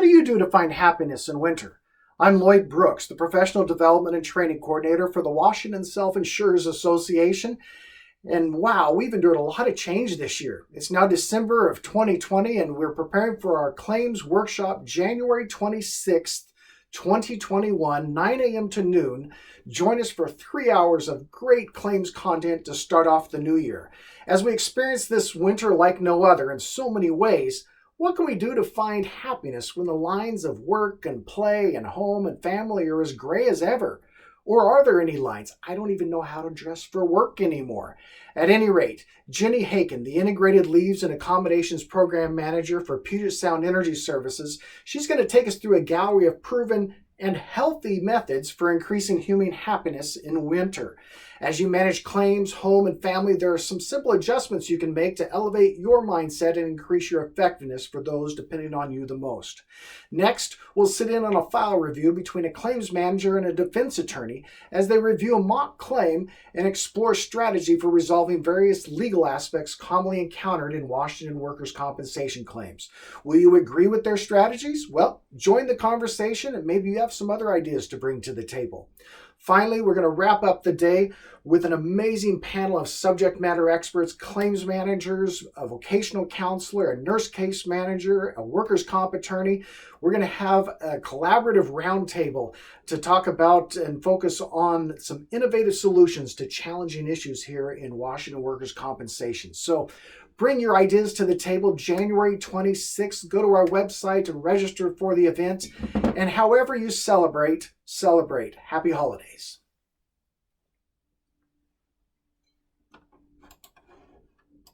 What do you do to find happiness in winter? I'm Lloyd Brooks, the Professional Development and Training Coordinator for the Washington Self-Insurers Association. And wow, we've endured a lot of change this year. It's now December of 2020, and we're preparing for our claims workshop January 26th, 2021, 9 a.m. to noon. Join us for 3 hours of great claims content to start off the new year. As we experience this winter like no other in so many ways, what can we do to find happiness when the lines of work and play and home and family are as gray as ever? Or are there any lines? I don't even know how to dress for work anymore. At any rate, Jenny Haken, the Integrated Leaves and Accommodations Program Manager for Puget Sound Energy Services, she's going to take us through a gallery of proven and healthy methods for increasing human happiness in winter. As you manage claims, home, and family, there are some simple adjustments you can make to elevate your mindset and increase your effectiveness for those depending on you the most. Next, we'll sit in on a file review between a claims manager and a defense attorney as they review a mock claim and explore strategy for resolving various legal aspects commonly encountered in Washington workers' compensation claims. Will you agree with their strategies? Well, join the conversation and maybe you have some other ideas to bring to the table. Finally, we're going to wrap up the day with an amazing panel of subject matter experts, claims managers, a vocational counselor, a nurse case manager, a workers' comp attorney. We're going to have a collaborative roundtable to talk about and focus on some innovative solutions to challenging issues here in Washington workers' compensation. So bring your ideas to the table January 26th. Go to our website and register for the event. And however you celebrate, celebrate. Happy holidays.